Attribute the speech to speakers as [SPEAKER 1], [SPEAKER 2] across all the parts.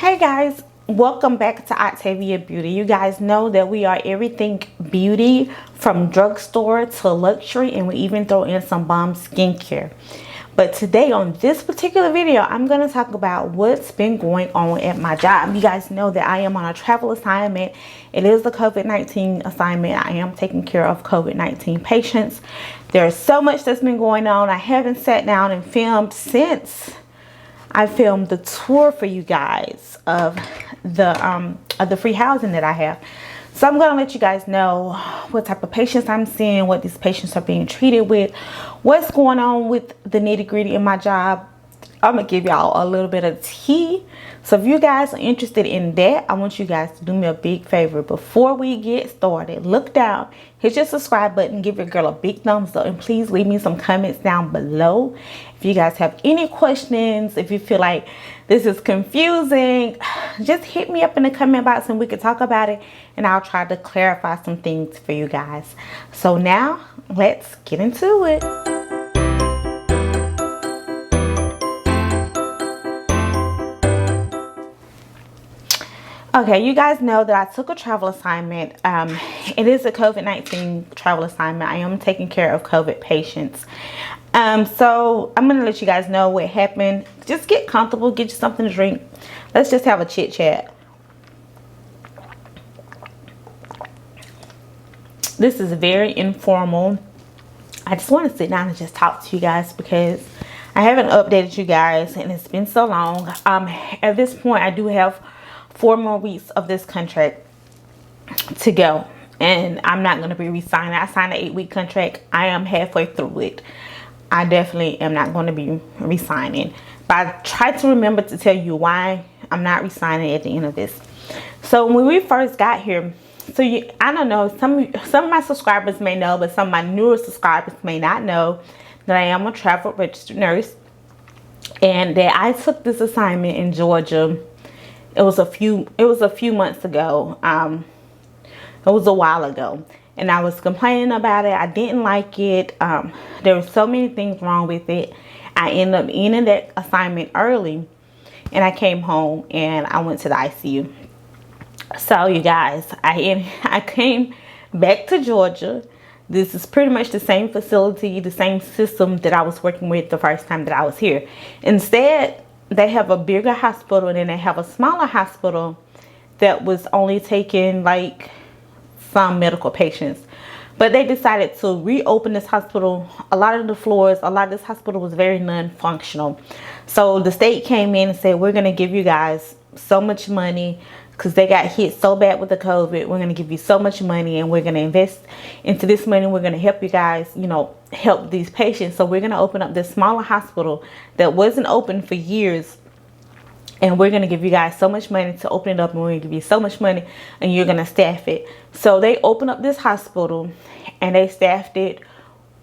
[SPEAKER 1] Hey guys, welcome back to Octavia Beauty. You guys know that we are everything beauty, from drugstore to luxury, and we even throw in some bomb skincare. But today on this particular video, I'm going to talk about what's been going on at my job. You guys know that I am on a travel assignment. It is a COVID-19 assignment. I am taking care of COVID-19 patients. There's so much that's been going on. I haven't sat down and filmed since I filmed the tour for you guys of the free housing that I have. So I'm going to let you guys know what type of patients I'm seeing, what these patients are being treated with, what's going on with the nitty-gritty in my job. I'm going to give y'all a little bit of tea. So if you guys are interested in that, I want you guys to do me a big favor. Before we get started, look down, hit your subscribe button, give your girl a big thumbs up, and please leave me some comments down below. If you guys have any questions, if you feel like this is confusing, just hit me up in the comment box and we can talk about it, and I'll try to clarify some things for you guys. So now let's get into it. Okay, you guys know that I took a travel assignment. It is a COVID-19 travel assignment. I am taking care of COVID patients. So I'm going to let you guys know what happened. Just get comfortable, get you something to drink. Let's just have a chit chat. This is very informal. I just want to sit down and just talk to you guys because I haven't updated you guys and it's been so long. At this point, I do have 4 more weeks of this contract to go, and I'm not going to be re-signing. I signed an 8-week contract. I am halfway through it. I definitely am not going to be re-signing, but I try to remember to tell you why I'm not re-signing at the end of this. So when we first got here, I don't know, some of my subscribers may know, but some of my newer subscribers may not know that I am a travel registered nurse, and that I took this assignment in Georgia. It was a few months ago. It was a while ago, and I was complaining about it. I didn't like it. There were so many things wrong with it. I ended up ending that assignment early, and I came home and I went to the ICU. So you guys, I came back to Georgia. This is pretty much the same facility, the same system that I was working with the first time that I was here. Instead, they have a bigger hospital, and then they have a smaller hospital that was only taking like some medical patients. But they decided to reopen this hospital. A lot of this hospital was very non-functional. So the state came in and said, we're going to give you guys so much money because they got hit so bad with the COVID. We're going to give you so much money, and we're going to invest into this money. We're going to help you guys, help these patients. So we're going to open up this smaller hospital that wasn't open for years. And we're going to give you guys so much money to open it up, and we're going to give you so much money, and you're going to staff it. So they opened up this hospital, and they staffed it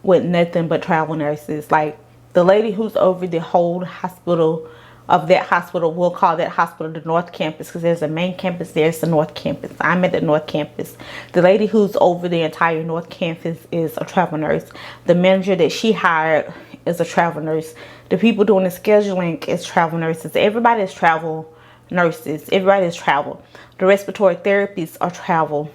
[SPEAKER 1] with nothing but travel nurses. Like the lady who's over the whole hospital of that hospital, we'll call that hospital the North Campus because there's a main campus, there's the North Campus. I'm at the North Campus. The lady who's over the entire North Campus is a travel nurse. The manager that she hired is a travel nurse. The people doing the scheduling is travel nurses. Everybody is travel nurses. Everybody is travel. The respiratory therapists are travel.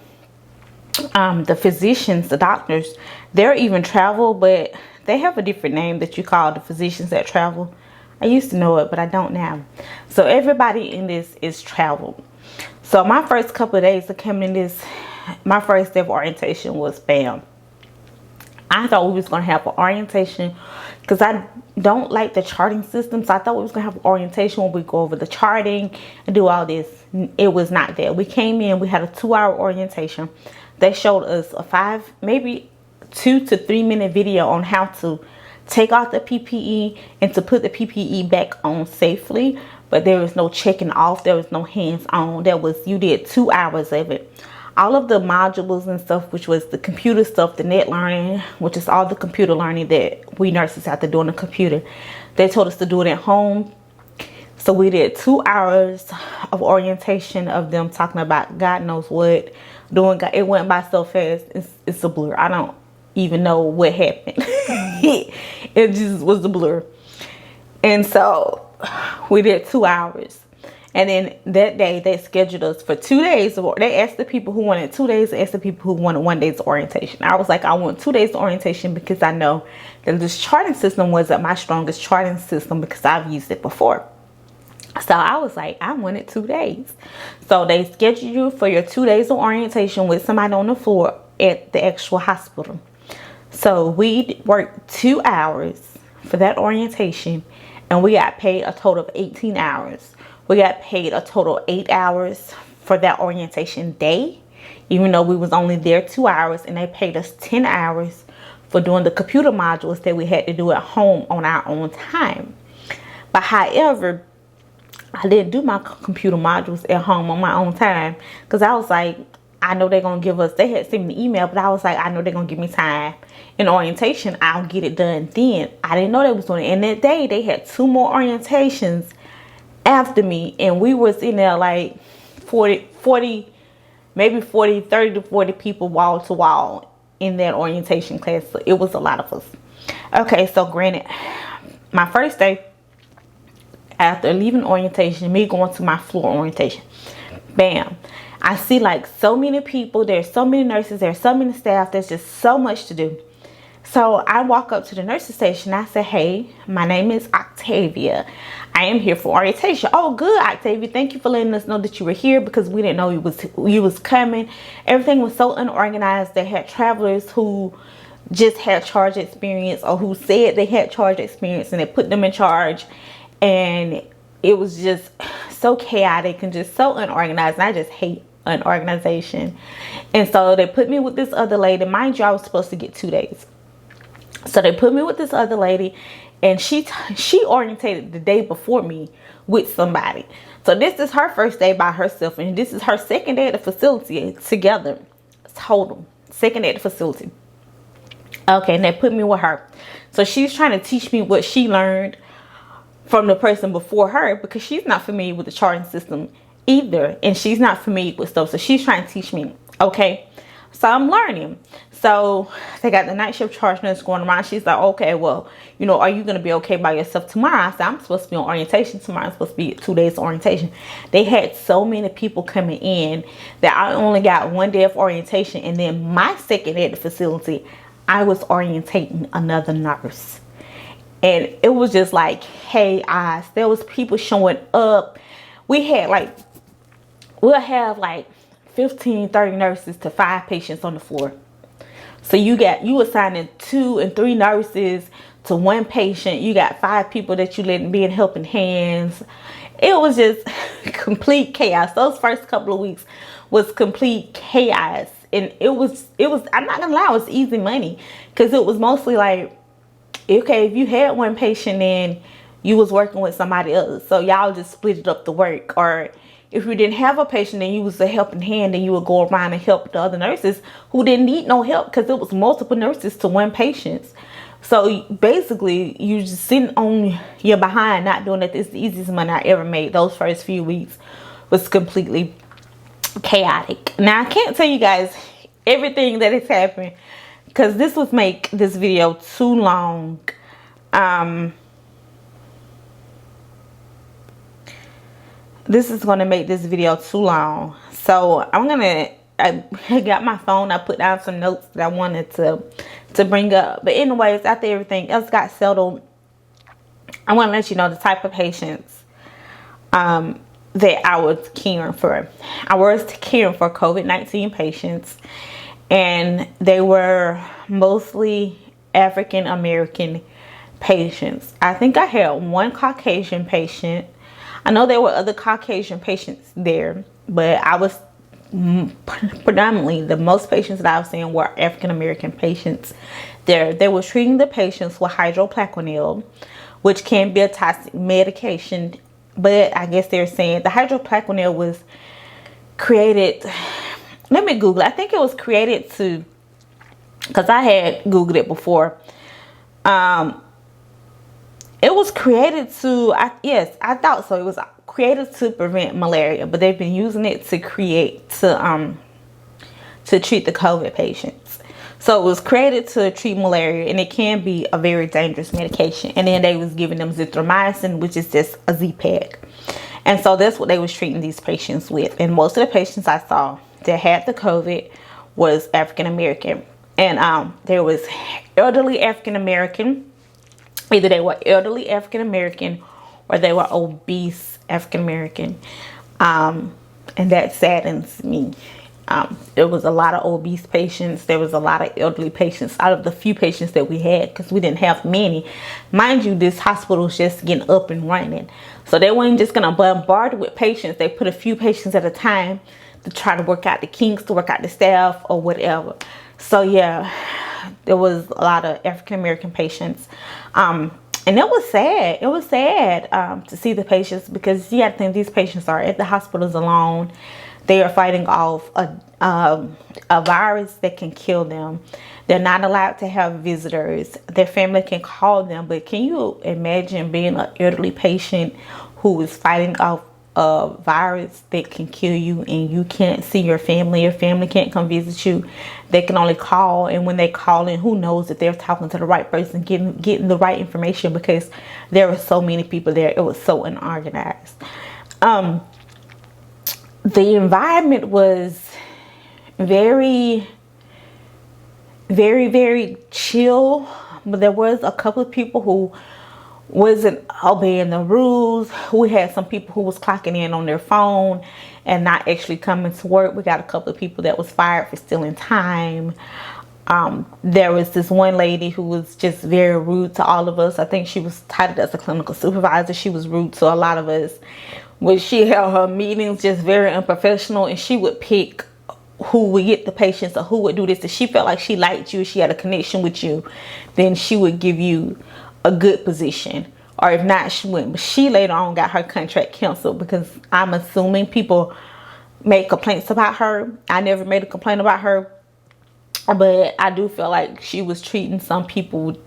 [SPEAKER 1] The physicians, the doctors, they're even travel, but they have a different name that you call the physicians that travel. I used to know it, but I don't now. So everybody in this is travel. So my first couple of days of coming in this, my first day of orientation was bam. I thought we was going to have an orientation because I don't like the charting system. So I thought we was going to have an orientation where we go over the charting and do all this. It was not there. We came in, we had a 2-hour orientation. They showed us a maybe 2 to 3 minute video on how to take off the PPE and to put the PPE back on safely. But there was no checking off. There was no hands on. You did 2 hours of it. All of the modules and stuff, which was the computer stuff, the net learning, which is all the computer learning that we nurses have to do on the computer. They told us to do it at home. So we did 2 hours of orientation of them talking about God knows what. It went by so fast. It's a blur. I don't even know what happened. It just was a blur. And so we did 2 hours. And then that day they scheduled us for 2 days. They asked the people who wanted 2 days, asked the people who wanted 1 day's orientation. I was like, I want 2 days orientation because I know that this charting system wasn't my strongest charting system because I've used it before. So I was like, I wanted 2 days. So they scheduled you for your 2 days of orientation with somebody on the floor at the actual hospital. So we worked 2 hours for that orientation, and we got paid a total of 18 hours. We got paid a total of 8 hours for that orientation day, even though we was only there 2 hours, and they paid us 10 hours for doing the computer modules that we had to do at home on our own time. But however, I didn't do my computer modules at home on my own time because I was like, I know they're going to give us, they had sent me an email, but I was like, I know they're going to give me time in orientation. I'll get it done then. I didn't know they was doing it. And that day they had 2 more orientations after me, and we was in there like 40, maybe 30 to 40 people wall to wall in that orientation class. So it was a lot of us. Okay, so granted, my first day after leaving orientation, me going to my floor orientation, bam, I see like so many people, there's so many nurses, there's so many staff, there's just so much to do. So I walk up to the nurses station. I say, hey, my name is Octavia. I am here for orientation. Oh, good, Octavia. Thank you for letting us know that you were here because we didn't know you was coming. Everything was so unorganized. They had travelers who just had charge experience or who said they had charge experience, and they put them in charge. And it was just so chaotic and just so unorganized. And I just hate unorganization. And so they put me with this other lady. Mind you, I was supposed to get 2 days. So they put me with this other lady, and she orientated the day before me with somebody. So this is her first day by herself, and this is her second day at the facility together. Total second day at the facility. Okay, and they put me with her. So she's trying to teach me what she learned from the person before her, because she's not familiar with the charting system either, and she's not familiar with stuff. So she's trying to teach me. Okay, so I'm learning. So they got the night shift charge nurse going around. She's like, okay, well, you know, are you going to be okay by yourself tomorrow? I said, I'm supposed to be on orientation tomorrow. I'm supposed to be 2 days orientation. They had so many people coming in that I only got 1 day of orientation. And then my second day at the facility, I was orientating another nurse. And it was just like, hey, there was people showing up. We'll have like 15, 30 nurses to 5 patients on the floor. So you assigning 2 and 3 nurses to 1 patient. You got 5 people that you letting be in helping hands. It was just complete chaos. Those first couple of weeks was complete chaos. And it was, I'm not gonna lie, it was easy money. Because it was mostly like, okay, if you had 1 patient, then you was working with somebody else. So y'all just split up the work. Or if you didn't have a patient and you was a helping hand, then you would go around and help the other nurses who didn't need no help, because it was multiple nurses to 1 patient. So basically, you just sitting on your behind, not doing it. It's the easiest money I ever made. Those first few weeks was completely chaotic. Now, I can't tell you guys everything that has happened, because this would make this video too long. This is going to make this video too long. So I got my phone. I put down some notes that I wanted to bring up. But anyways, after everything else got settled, I want to let you know the type of patients that I was caring for. I was caring for COVID-19 patients, and they were mostly African American patients. I think I had 1 Caucasian patient. I know there were other Caucasian patients there, but I was predominantly, the most patients that I was seeing were African American patients there. They were treating the patients with hydroplaquenil, which can be a toxic medication, but I guess they're saying the hydroplaquenil was created, let me Google it. I think it was created to, because I had Googled it before. It was created to, yes, I thought so. It was created to prevent malaria, but they've been using it to treat the COVID patients. So it was created to treat malaria, and it can be a very dangerous medication. And then they was giving them zithromycin, which is just a Z-Pack. And so that's what they was treating these patients with. And most of the patients I saw that had the COVID was African American. And there was elderly African American. Either they were elderly African American or they were obese African American. And that saddens me. There was a lot of obese patients. There was a lot of elderly patients out of the few patients that we had, because we didn't have many. Mind you, this hospital was just getting up and running. So they weren't just going to bombard with patients. They put a few patients at a time to try to work out the kinks, to work out the staff or whatever. So yeah, there was a lot of African American patients. And it was sad. It was sad to see the patients, because you got to think these patients are at the hospitals alone. They are fighting off a virus that can kill them. They're not allowed to have visitors. Their family can call them. But can you imagine being an elderly patient who is fighting off a virus that can kill you, and you can't see your family? Your family can't come visit you. They can only call. And when they call in, who knows if they're talking to the right person, getting the right information, because there were so many people there. It was so unorganized. The environment was very, very, very chill, but there was a couple of people who wasn't obeying the rules. We had some people who was clocking in on their phone and not actually coming to work. We got a couple of people that was fired for stealing time. There was this one lady who was just very rude to all of us. I think she was titled as a clinical supervisor. She was rude to a lot of us. When she held her meetings, just very unprofessional, and she would pick who would get the patients or who would do this. If she felt like she liked you, she had a connection with you, then she would give you a good position. Or if not, she wouldn't. But she later on got her contract canceled, because I'm assuming people made complaints about her. I never made a complaint about her, but I do feel like she was treating some people,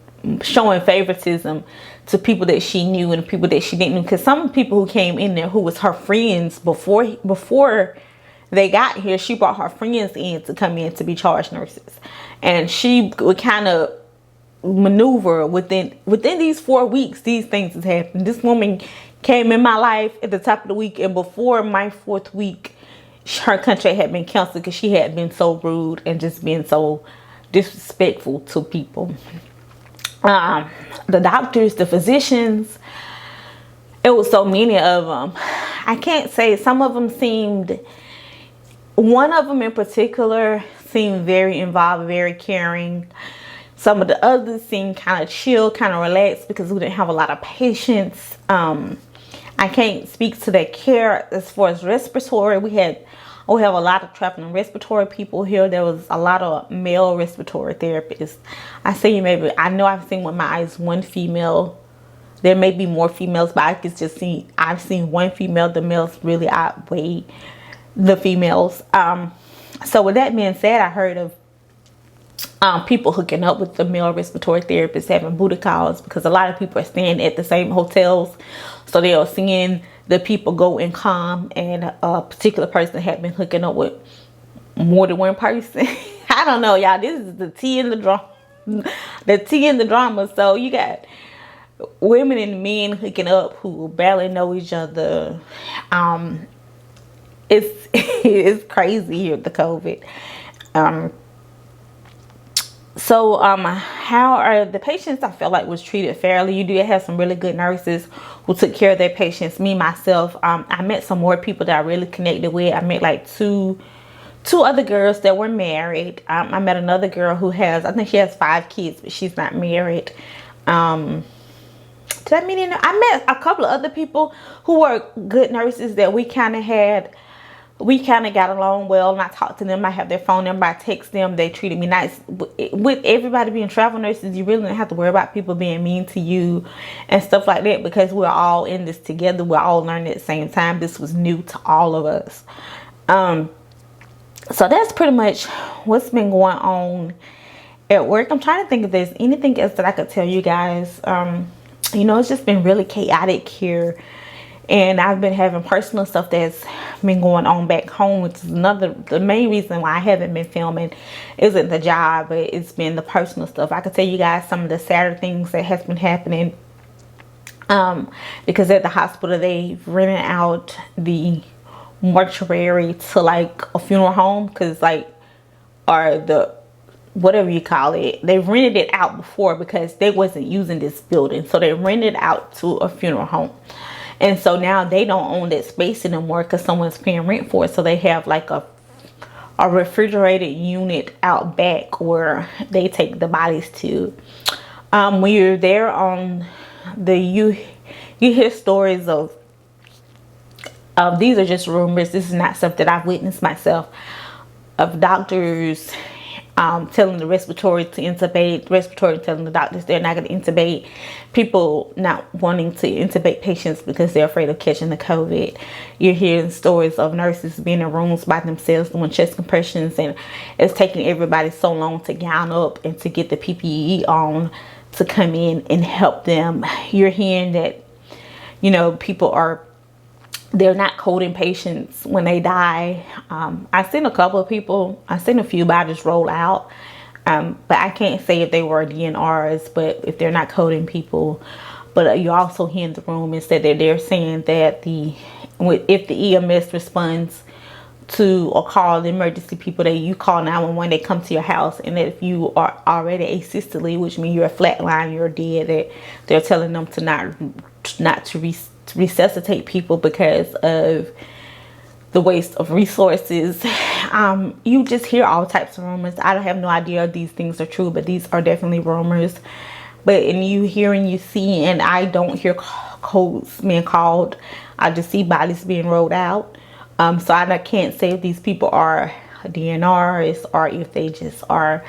[SPEAKER 1] showing favoritism to people that she knew and people that she didn't know. Because some people who came in there who was her friends before they got here, she brought her friends in to come in to be charge nurses, and she would kind of maneuver within these 4 weeks. These things has happened. This woman came in my life at the top of the week, and before my 4th week, her contract had been canceled because she had been so rude and just been so disrespectful to people. The doctors, the physicians, it was so many of them. I can't say, some of them seemed, one of them in particular seemed very involved, very caring. Some of the others seemed kind of chill, kind of relaxed, because we didn't have a lot of patients. I can't speak to their care as far as respiratory. We have a lot of traveling respiratory people here. There was a lot of male respiratory therapists. I know I've seen with my eyes one female. There may be more females, but I've seen one female. The males really outweigh the females. So with that being said, I heard of people hooking up with the male respiratory therapists, having booty calls, because a lot of people are staying at the same hotels. So they are seeing the people go and come, and a particular person had been hooking up with more than one person. I don't know, y'all. This is the tea in the drama. The tea in the drama. So you got women and men hooking up who barely know each other. It's crazy here with the COVID. So how are the patients? I felt like was treated fairly. You do have some really good nurses who took care of their patients. Me, myself, I met some more people that I really connected with. I met like two other girls that were married. I met another girl who I think she has 5 kids, but she's not married. I met a couple of other people who were good nurses that we kind of got along well, and I talked to them. I have their phone number. I text them. They treated me nice. With everybody being travel nurses, you really don't have to worry about people being mean to you and stuff like that, because we're all in this together. We're all learning at the same time. This was new to all of us. So that's pretty much what's been going on at work. I'm trying to think if there's anything else that I could tell you guys. It's just been really chaotic here. And I've been having personal stuff that's been going on back home, which is the main reason why I haven't been filming isn't the job, but it's been the personal stuff. I could tell you guys some of the sadder things that has been happening Because at the hospital they rented out the mortuary to like a funeral home, because like, or the whatever you call it, they rented it out before because they wasn't using this building, so they rented it out to a funeral home. And so now they don't own that space anymore because someone's paying rent for it. So they have like a refrigerated unit out back where they take the bodies to. When you're there on the, you hear stories of these are just rumors, this is not stuff that I've witnessed myself, of doctors telling the respiratory to intubate, respiratory telling the doctors they're not going to intubate, people not wanting to intubate patients because they're afraid of catching the COVID. You're hearing stories of nurses being in rooms by themselves doing chest compressions, and it's taking everybody so long to gown up and to get the PPE on to come in and help them. You're hearing that, you know, people are, they're not coding patients when they die. I've seen a couple of people, I've seen a few bodies roll out, but I can't say if they were DNRs, but if they're not coding people. But you also hear in the room instead that they're saying that if the EMS responds to or call the emergency people, that you call 911, they come to your house, and that if you are already assisted, which means you're a flatline, you're dead, that they're telling them to not to resuscitate people because of the waste of resources. You just hear all types of rumors. I don't have no idea if these things are true, but these are definitely rumors. But in you hear and you see, and I don't hear codes being called, I just see bodies being rolled out. So I can't say if these people are DNRs or if they just are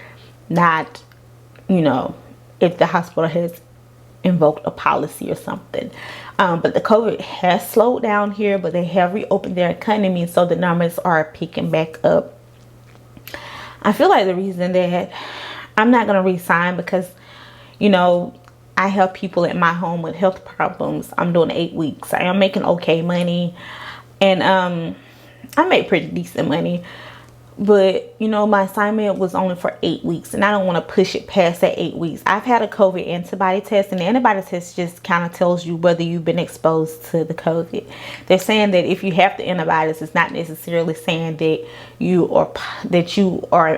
[SPEAKER 1] not, you know, if the hospital has invoked a policy or something. But the COVID has slowed down here, but they have reopened their economy, so the numbers are picking back up. I feel like the reason that I'm not going to resign, because, you know, I help people at my home with health problems. I'm doing 8 weeks. I am making okay money, and I make pretty decent money. But, you know, my assignment was only for 8 weeks, and I don't want to push it past that 8 weeks. I've had a COVID antibody test, and the antibody test just kind of tells you whether you've been exposed to the COVID. They're saying that if you have the antibodies, it's not necessarily saying that you are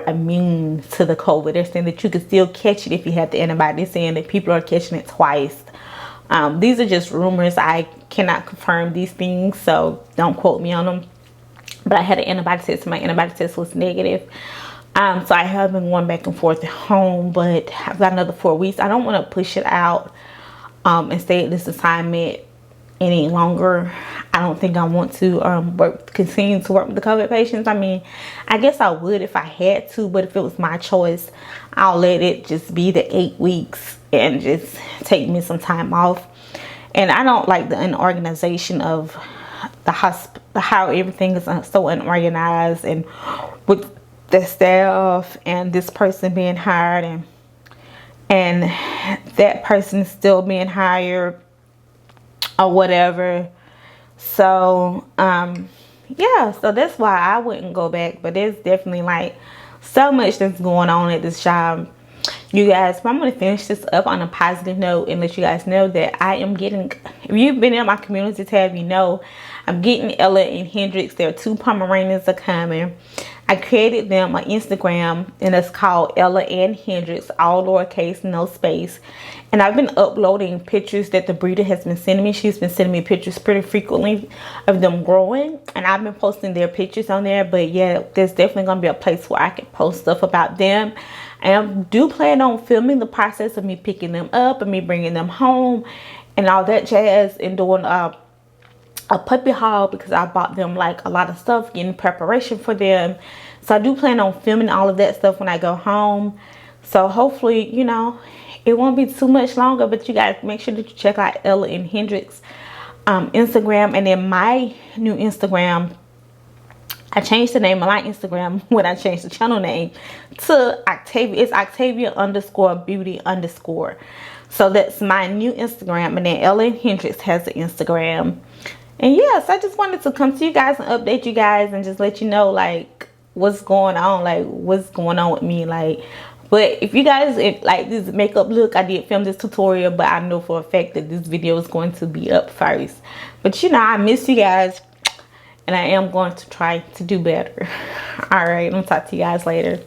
[SPEAKER 1] immune to the COVID. They're saying that you can still catch it if you have the antibody. They're saying that people are catching it twice. These are just rumors. I cannot confirm these things, so don't quote me on them. But I had an antibody test, and my antibody test was negative. So I have been going back and forth at home, but I've got another 4 weeks. I don't want to push it out and stay at this assignment any longer. I don't think I want to continue to work with the COVID patients. I mean, I guess I would if I had to, but if it was my choice, I'll let it just be the 8 weeks and just take me some time off. And I don't like the unorganization of the hospital, how everything is so unorganized, and with the staff and this person being hired and that person is still being hired or whatever. So yeah, so that's why I wouldn't go back. But there's definitely like so much that's going on at this job, you guys. But I'm going to finish this up on a positive note and let you guys know that I am getting, if you've been in my community tab, you know I'm getting Ellaandhendrix. There are 2 Pomeranians are coming. I created them on Instagram, and it's called Ellaandhendrix, all lowercase, no space. And I've been uploading pictures that the breeder has been sending me. She's been sending me pictures pretty frequently of them growing, and I've been posting their pictures on there. But yeah, there's definitely going to be a place where I can post stuff about them. And I do plan on filming the process of me picking them up and me bringing them home and all that jazz, and doing a puppy haul, because I bought them like a lot of stuff, getting preparation for them. So I do plan on filming all of that stuff when I go home. So hopefully, you know, it won't be too much longer. But you guys make sure that you check out Ellaandhendrix Instagram. And then my new Instagram, I changed the name of my Instagram when I changed the channel name to Octavia. It's Octavia_beauty_. So that's my new Instagram. And then Ellaandhendrix has an Instagram. And yes, I just wanted to come to you guys and update you guys and just let you know like what's going on, with me. Like But if you guys like this makeup look, I did film this tutorial, but I know for a fact that this video is going to be up first. But you know, I miss you guys, and I am going to try to do better. All right, I'm gonna talk to you guys later.